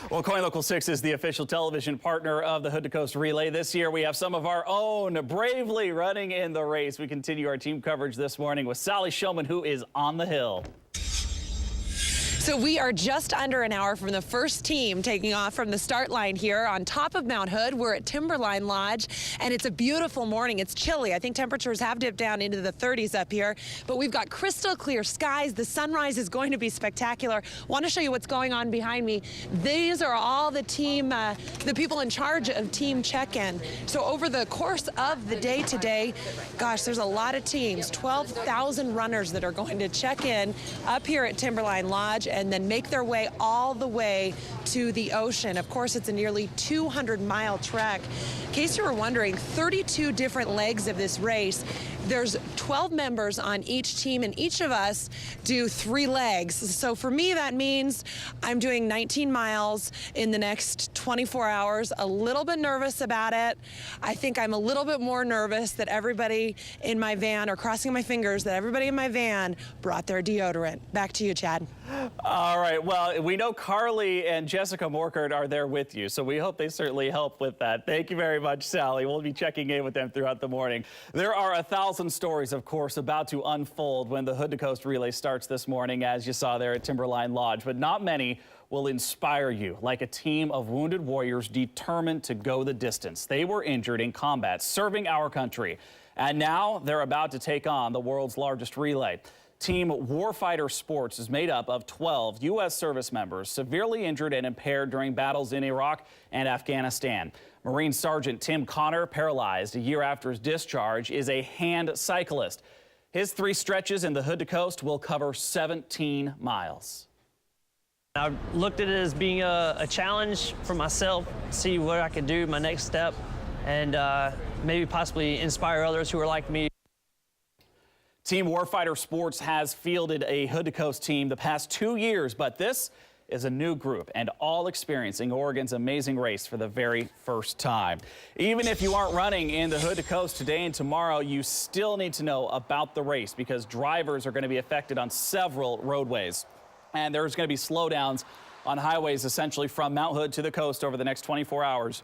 Well, Koin Local 6 is the official television partner of the Hood to Coast Relay. This year, we have some of our own bravely running in the race. We continue our team coverage this morning with Sally Showman, who is on the hill. So we are just under an hour from the first team taking off from the start line here on top of Mount Hood. We're at Timberline Lodge, and it's a beautiful morning. It's chilly. I think temperatures have dipped down into the 30s up here, but we've got crystal clear skies. The sunrise is going to be spectacular. Want to show you what's going on behind me. These are all the team, the people in charge of team check-in. So over the course of the day today, gosh, there's a lot of teams, 12,000 runners that are going to check in up here at Timberline Lodge and then make their way all the way to the ocean. Of course, it's a nearly 200-mile trek. In case you were wondering, 32 different legs of this race. There's 12 members on each team, and each of us do 3 legs. So for me, that means I'm doing 19 miles in the next 24 hours. A little bit nervous about it. I think I'm a little bit more nervous that everybody in my van, or crossing my fingers, that everybody in my van brought their deodorant. Back to you, Chad. All right, well, we know Carly and Jessica Morkert are there with you, so we hope they certainly help with that. Thank you very much, Sally. We'll be checking in with them throughout the morning. There are 1,000 stories, of course, about to unfold when the Hood to Coast Relay starts this morning, as you saw there at Timberline Lodge, but not many will inspire you, like a team of wounded warriors determined to go the distance. They were injured in combat, serving our country, and now they're about to take on the world's largest relay. Team Warfighter Sports is made up of 12 U.S. service members severely injured and impaired during battles in Iraq and Afghanistan. Marine Sergeant Tim Connor, paralyzed a year after his discharge, is a hand cyclist. His 3 stretches in the Hood to Coast will cover 17 miles. I looked at it as being a challenge for myself, see what I could do, my next step, and maybe possibly inspire others who are like me. Team Warfighter Sports has fielded a Hood to Coast team the past 2 years, but this is a new group and all experiencing Oregon's amazing race for the very first time. Even if you aren't running in the Hood to Coast today and tomorrow, you still need to know about the race because drivers are going to be affected on several roadways. And there's going to be slowdowns on highways essentially from Mount Hood to the coast over the next 24 hours.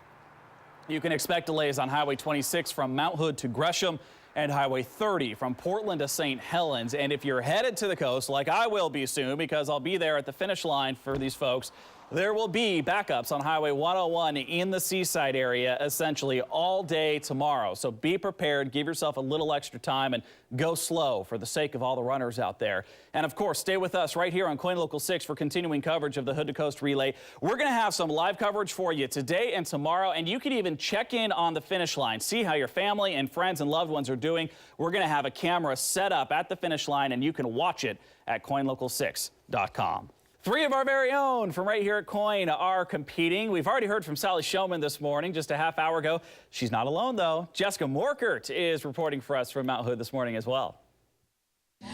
You can expect delays on Highway 26 from Mount Hood to Gresham and Highway 30 from Portland to St. Helens. And if you're headed to the coast, like I will be soon, because I'll be there at the finish line for these folks, there will be backups on Highway 101 in the Seaside area essentially all day tomorrow. So be prepared, give yourself a little extra time, and go slow for the sake of all the runners out there. And of course, stay with us right here on Koin Local 6 for continuing coverage of the Hood to Coast Relay. We're going to have some live coverage for you today and tomorrow, and you can even check in on the finish line, see how your family and friends and loved ones are doing. We're going to have a camera set up at the finish line, and you can watch it at koinlocal6.com. 3 of our very own from right here at Koin are competing. We've already heard from Sally Showman this morning, just a half hour ago. She's not alone, though. Jessica Morkert is reporting for us from Mount Hood this morning as well.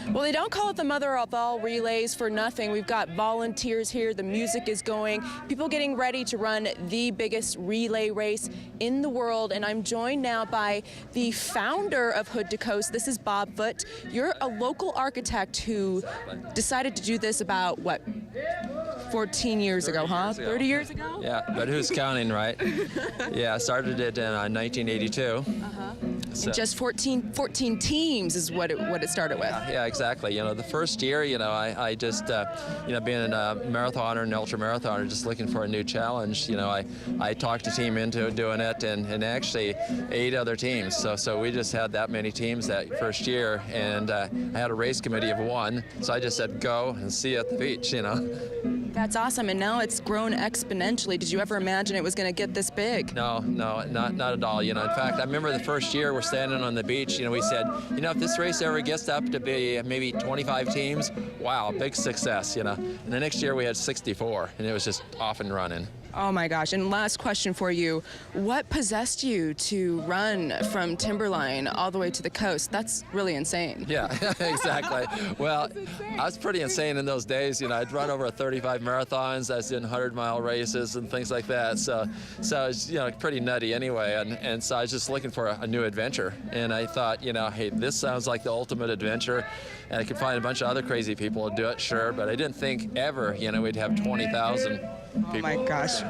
Well, they don't call it the mother of all relays for nothing. We've got volunteers here. The music is going. People getting ready to run the biggest relay race in the world. And I'm joined now by the founder of Hood to Coast. This is Bob Foote. You're a local architect who decided to do this about, what, 14 years ago, huh? 30 years ago? Yeah, but who's counting, right? Yeah, I started it in 1982. And just 14 teams is what it started with. Yeah, exactly. You know, the first year, I just, being a marathoner and ultra marathoner, just looking for a new challenge, I talked a team into doing it, and actually 8 other teams. So we just had that many teams that first year, and I had a race committee of 1, so I just said go and see you at the beach, That's awesome, and now it's grown exponentially. Did you ever imagine it was going to get this big? No, not at all. In fact, I remember the first year we're standing on the beach, we said, if this race ever gets up to be maybe 25 teams, wow, big success, And the next year we had 64, and it was just off and running. Oh my gosh, and last question for you. What possessed you to run from Timberline all the way to the coast? That's really insane. Yeah, exactly. Well, I was pretty insane in those days. I'd run over 35 marathons. I was in 100-mile races and things like that. So it's, pretty nutty anyway. And so I was just looking for a new adventure. And I thought, hey, this sounds like the ultimate adventure. And I could find a bunch of other crazy people to do it, sure. But I didn't think ever, we'd have 20,000 Oh my gosh.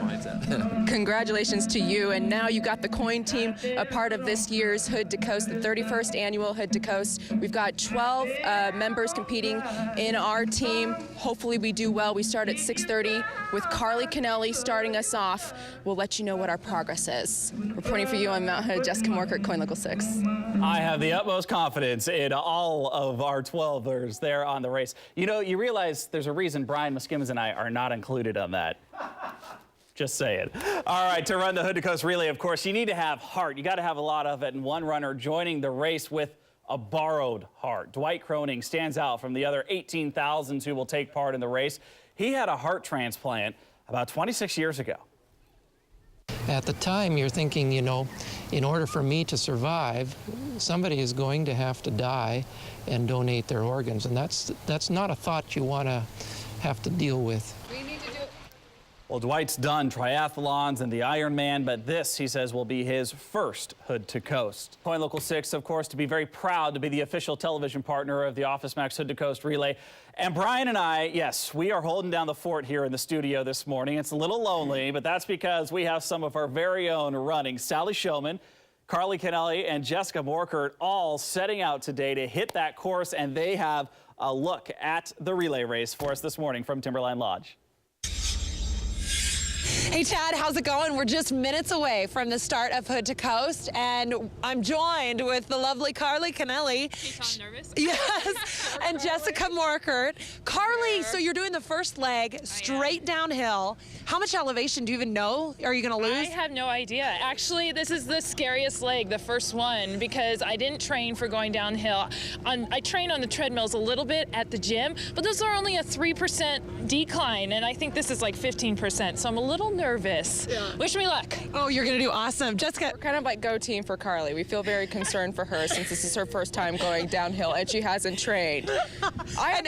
Congratulations to you. And now you got the Koin team a part of this year's Hood to Coast, the 31st annual Hood to Coast. We've got 12 members competing in our team. Hopefully we do well. We start at 6:30 with Carly Kennelly starting us off. We'll let you know what our progress is. Reporting for you on Mount Hood, Jessica Morkert, Koin Local 6. I have the utmost confidence in all of our 12ers there on the race. You know, you realize there's a reason Brian Muskimmons and I are not included on that. Just saying. All right, to run the Hood to Coast Relay, of course, you need to have heart. You got to have a lot of it, and one runner joining the race with a borrowed heart. Dwight Croning stands out from the other 18,000 who will take part in the race. He had a heart transplant about 26 years ago. At the time, you're thinking, you know, in order for me to survive, somebody is going to have to die and donate their organs, and that's not a thought you want to have to deal with. Well, Dwight's done triathlons and the Ironman, but this, he says, will be his first Hood to Coast. Koin Local 6, of course, to be very proud to be the official television partner of the Office Max Hood to Coast Relay. And Brian and I, yes, we are holding down the fort here in the studio this morning. It's a little lonely, but that's because we have some of our very own running. Sally Showman, Carly Kennelly, and Jessica Morkert all setting out today to hit that course, and they have a look at the relay race for us this morning from Timberline Lodge. Hey, Chad, how's it going? We're just minutes away from the start of Hood to Coast, and I'm joined with the lovely Carly Kennelly. You sound nervous. Yes, and Jessica Morkert. Carly, so you're doing the first leg straight downhill. How much elevation do you even know? Are you going to lose? I have no idea. Actually, this is the scariest leg, the first one, because I didn't train for going downhill. I train on the treadmills a little bit at the gym, but those are only a 3% decline, and I think this is like 15%, so I'm a little nervous. Yeah. Wish me luck. Oh, you're going to do awesome. Jessica. We're kind of like go team for Carly. We feel very concerned for her since this is her first time going downhill and she hasn't trained.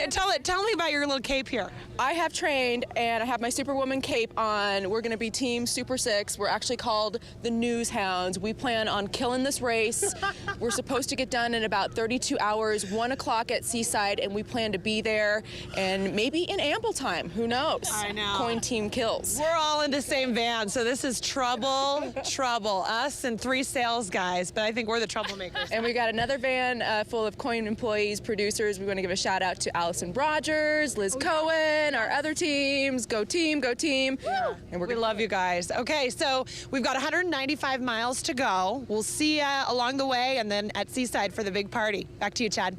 Tell me about your little cape here. I have trained and I have my Superwoman cape on. We're going to be Team Super 6. We're actually called the News Hounds. We plan on killing this race. We're supposed to get done in about 32 hours, 1 o'clock at Seaside, and we plan to be there and maybe in ample time. Who knows? I know. Koin team kills. We're all in the same van, so this is trouble, trouble. Us and 3 sales guys, but I think we're the troublemakers. And we got another van full of Koin employees, producers. We want to give a shout out to Allison Rogers, Liz Cohen, our other teams. Go team, go team. Yeah. And we love you guys. Okay, so we've got 195 miles to go. We'll see you along the way and then at Seaside for the big party. Back to you, Chad.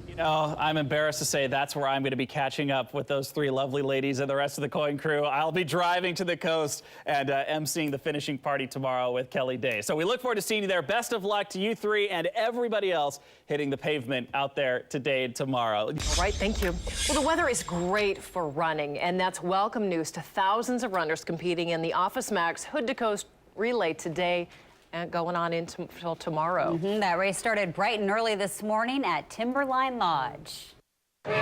You know, I'm embarrassed to say that's where I'm going to be catching up with those 3 lovely ladies and the rest of the Koin crew. I'll be driving to the coast and emceeing the finishing party tomorrow with Kelly Day. So we look forward to seeing you there. Best of luck to you 3 and everybody else hitting the pavement out there today and tomorrow. All right, thank you. Well, the weather is great for running, and that's welcome news to thousands of runners competing in the Office Max Hood to Coast Relay today and going on until tomorrow. That race started bright and early this morning at Timberline Lodge. 3, 2,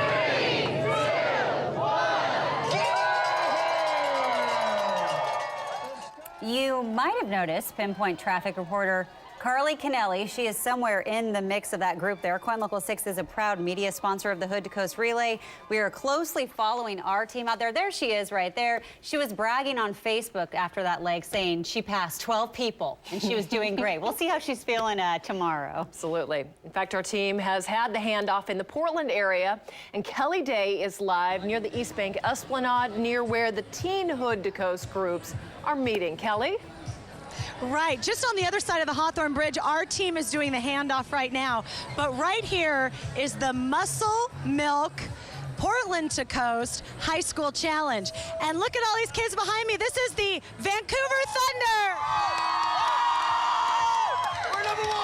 1. You might have noticed Pinpoint traffic reporter Carly Kennelly. She is somewhere in the mix of that group there. Koin Local 6 is a proud media sponsor of the Hood to Coast Relay. We are closely following our team out there. There she is right there. She was bragging on Facebook after that leg, saying she passed 12 people, and she was doing great. We'll see how she's feeling tomorrow. Absolutely. In fact, our team has had the handoff in the Portland area, and Kelly Day is live near the East Bank Esplanade, near where the teen Hood to Coast groups are meeting. Kelly? Right, just on the other side of the Hawthorne Bridge, our team is doing the handoff right now. But right here is the Muscle Milk Portland to Coast High School Challenge. And look at all these kids behind me. This is the Vancouver Thunder. We're number 1.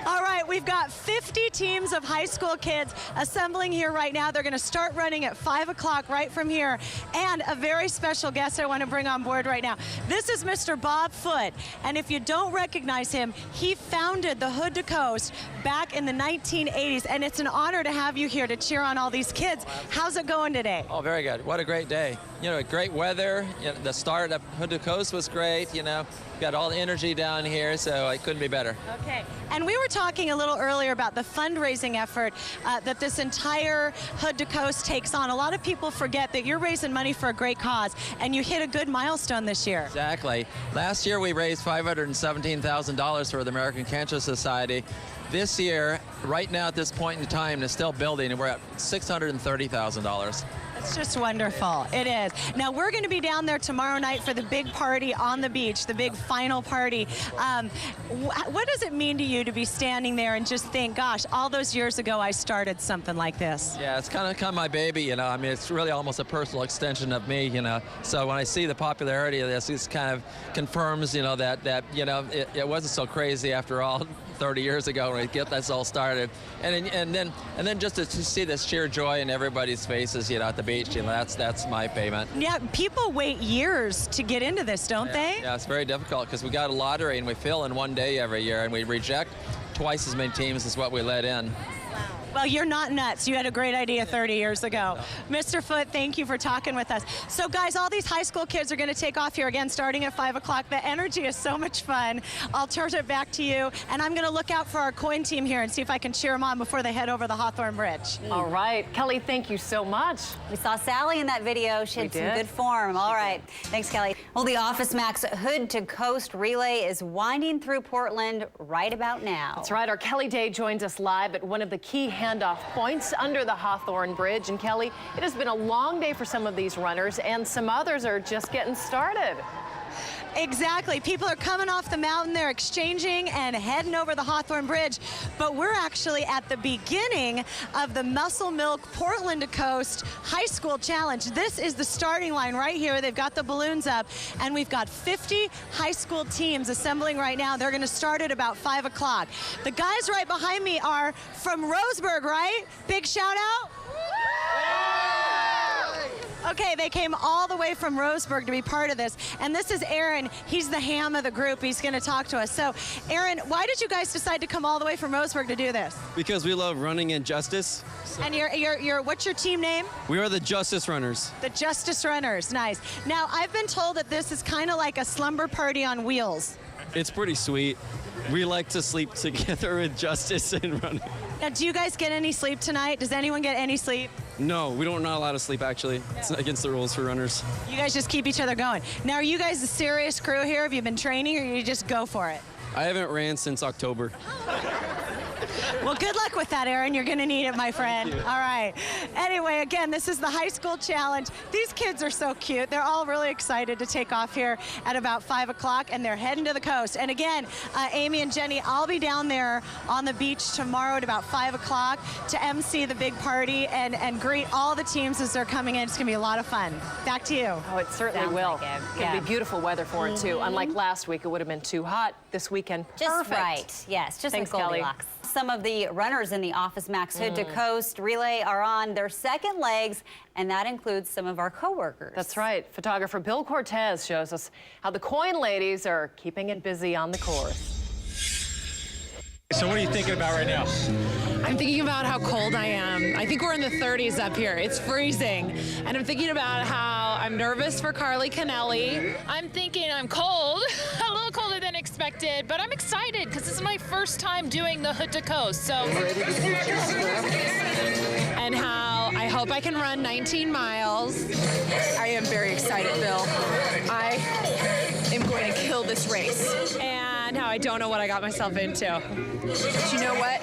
All right, we've got 50 teams of high school kids assembling here right now. They're going to start running at 5 o'clock right from here. And a very special guest I want to bring on board right now. This is Mr. Bob Foote. And if you don't recognize him, he founded the Hood to Coast back in the 1980s. And it's an honor to have you here to cheer on all these kids. How's it going today? Oh, very good. What a great day. You know, great weather. You know, the start of Hood to Coast was great. You know, got all the energy down here, so it couldn't be better. Okay. And we were talking a little earlier about the fun fundraising effort that this entire Hood to Coast takes on. A lot of people forget that you're raising money for a great cause, and you hit a good milestone this year. Exactly. Last year we raised $517,000 for the American Cancer Society. This year, right now at this point in time, it's still building, and we're at $630,000. It's just wonderful. It is. Now, we're going to be down there tomorrow night for the big party on the beach, the big final party. What does it mean to you to be standing there and just think, gosh, all those years ago I started something like this? Yeah, it's kind of my baby, you know. I mean, it's really almost a personal extension of me, you know. So when I see the popularity of this, it kind of confirms, you know, that you know, it wasn't so crazy after all 30 years ago when we get this all started. And then just to see this sheer joy in everybody's faces, you know, at the beach, you know, that's my payment. Yeah, people wait years to get into this, don't they? Yeah, it's very difficult because we got a lottery and we fill in one day every year, and we reject twice as many teams as what we let in. Well, you're not nuts. You had a great idea 30 years ago. Mr. Foote, thank you for talking with us. So, guys, all these high school kids are going to take off here again starting at 5 o'clock. The energy is so much fun. I'll turn it back to you, and I'm going to look out for our Koin team here and see if I can cheer them on before they head over the Hawthorne Bridge. All right. Kelly, thank you so much. We saw Sally in that video. She had some good form. All right. Thanks, Kelly. Well, the Office Max Hood to Coast Relay is winding through Portland right about now. That's right. Our Kelly Day joins us live at one of the key handoff points under the Hawthorne Bridge. And Kelly, it has been a long day for some of these runners, and some others are just getting started. Exactly. People are coming off the mountain, they're exchanging and heading over the Hawthorne Bridge. But we're actually at the beginning of the Muscle Milk Portland to Coast High School Challenge. This is the starting line right here. They've got the balloons up, and we've got 50 high school teams assembling right now. They're going to start at about 5 o'clock. The guys right behind me are from Roseburg, right? Big shout out. Okay, they came all the way from Roseburg to be part of this. And this is Aaron. He's the ham of the group. He's going to talk to us. So, Aaron, why did you guys decide to come all the way from Roseburg to do this? Because we love running and justice. And you're what's your team name? We are the Justice Runners. The Justice Runners. Nice. Now, I've been told that this is kind of like a slumber party on wheels. It's pretty sweet. We like to sleep together with Justice and running. Now, do you guys get any sleep tonight? Does anyone get any sleep? No, we don't not allowed to sleep, actually. It's against the rules for runners. You guys just keep each other going. Now, are you guys a serious crew here? Have you been training, or you just go for it? I haven't ran since October. Well, good luck with that, Aaron. You're going to need it, my friend. All right. Anyway, again, this is the high school challenge. These kids are so cute. They're all really excited to take off here at about 5 o'clock, and they're heading to the coast. And again, Amy and Jenny, I'll be down there on the beach tomorrow at about 5 o'clock to MC the big party and greet all the teams as they're coming in. It's going to be a lot of fun. Back to you. Oh, it certainly will. Like It's going to be beautiful weather for it, too. Unlike last week, it would have been too hot. This weekend, perfect. Just right. Yes, just Thanks, like Goldilocks. Some of the runners in the Office Max Hood to Coast Relay are on their second legs, and that includes some of our coworkers. That's right. Photographer Bill Cortez shows us how the Koin ladies are keeping it busy on the course. So what are you thinking about right now? I'm thinking about how cold I am. I think we're in the 30s up here. It's freezing. And I'm thinking about how I'm nervous for Carly Kennelly. I'm thinking I'm cold, a little colder than expected, but I'm excited because this is my first time doing the Hood to Coast. So, And how I hope I can run 19 miles. I am very excited, Bill. I am going to kill this race. And how I don't know what I got myself into. But you know what?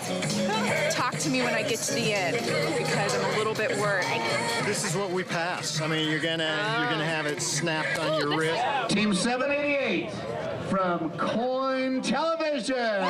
Talk to me when I get to the end, because I'm a little bit worried. This is what we pass. I mean, you're gonna have it snapped on your wrist. Team 788 from Koin Television.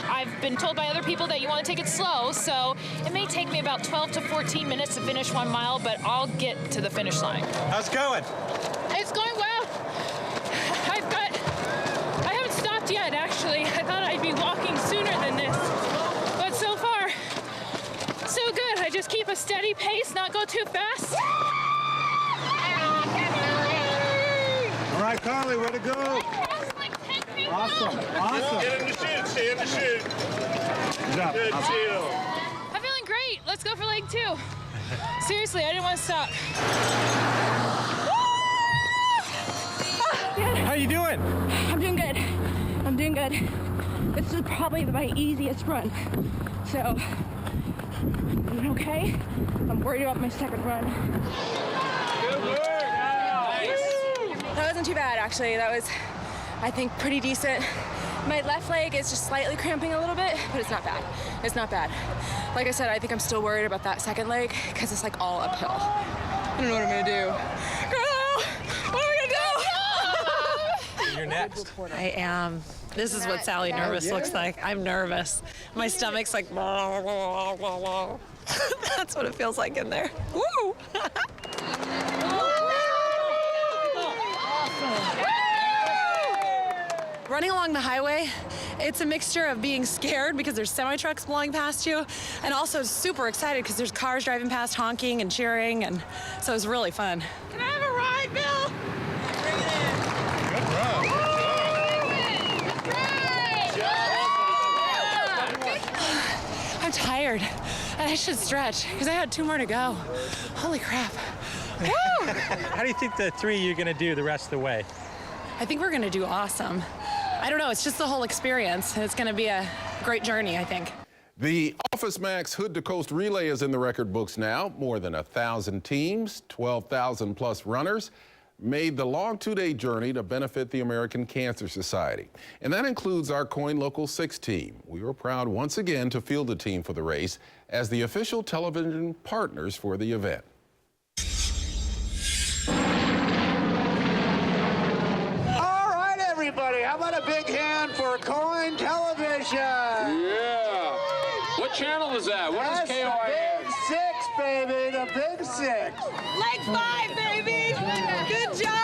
I've been told by other people that you want to take it slow, so it may take me about 12 to 14 minutes to finish 1 mile, but I'll get to the finish line. How's it going? It's going well. I haven't stopped yet, actually. I thought I'd be walking sooner than this, but so far, so good. I just keep a steady pace, not go too fast. All right, Carly, way to go. Like 10 minutes. Awesome. Awesome. Get in the chute. Stay in the chute. Good job. Good deal. I'm feeling great. Let's go for leg 2. Seriously, I didn't want to stop. How you doing? I'm doing good. I'm doing good. This is probably my easiest run. So, I'm doing okay. I'm worried about my second run. Good work. Nice. That wasn't too bad, actually. That was, I think, pretty decent. My left leg is just slightly cramping a little bit, but it's not bad. It's not bad. Like I said, I think I'm still worried about that second leg because it's like all uphill. I don't know what I'm gonna do. What am I gonna do? You're next. I am. This is what Sally nervous looks like. I'm nervous. My stomach's like, that's what it feels like in there. Woo! Running along the highway, it's a mixture of being scared because there's semi-trucks blowing past you, and also super excited because there's cars driving past honking and cheering, and so it's really fun. Can I have a ride, Bill? I'm tired, and I should stretch because I had 2 more to go. Holy crap. Woo! How do you think the 3 you're going to do the rest of the way? I think we're going to do awesome. I don't know, it's just the whole experience. It's going to be a great journey, I think. The Office Max Hood to Coast Relay is in the record books now. More than 1,000 teams, 12,000 plus runners made the long 2-day journey to benefit the American Cancer Society. And that includes our Koin Local 6 team. We were proud once again to field the team for the race as the official television partners for the event. All right, everybody. How about a big hand for Koin Television? Yeah. What channel is that? What is KOIN? Big 6, baby. The Big 6. Leg 5, baby! Good job!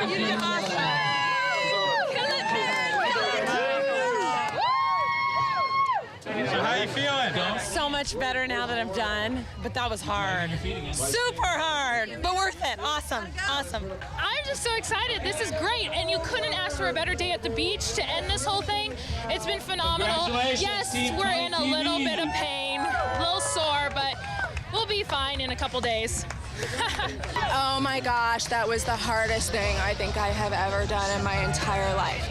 You did awesome. So how you feeling? So much better now that I'm done, but that was hard. Super hard, but worth it. Awesome, awesome. I'm just so excited. This is great, and you couldn't ask for a better day at the beach to end this whole thing. It's been phenomenal. Yes, we're in a little bit of pain, a little sore, but we'll be fine in a couple days. Oh my gosh, that was the hardest thing I think I have ever done in my entire life.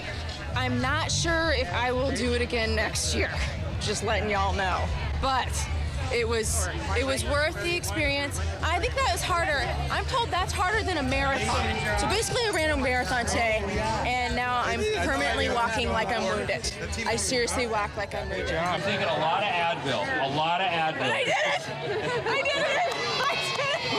I'm not sure if I will do it again next year. Just letting y'all know. But it was worth the experience. I think that was harder. I'm told that's harder than a marathon. So basically I ran a marathon today, and now I'm permanently walking like I'm wounded. I seriously walk like I'm wounded. I'm thinking a lot of Advil. A lot of Advil. I did it! I did it! I did it!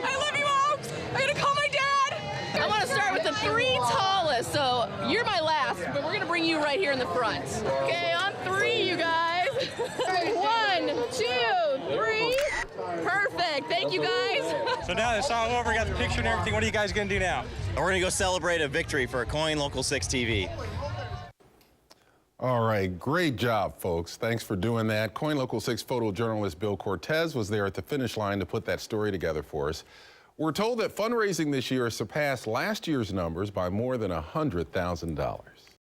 I love you all! I'm gonna call my dad! I want to start with the 3 tallest, so you're my last, but we're going to bring you right here in the front. Okay, on 3, you guys. 1, 2, 3. Perfect. Thank you, guys. So now it's all over, got the picture and everything. What are you guys going to do now? We're going to go celebrate a victory for Koin Local 6 TV. All right, great job, folks. Thanks for doing that. Koin Local 6 photojournalist Bill Cortez was there at the finish line to put that story together for us. We're told that fundraising this year surpassed last year's numbers by more than $100,000.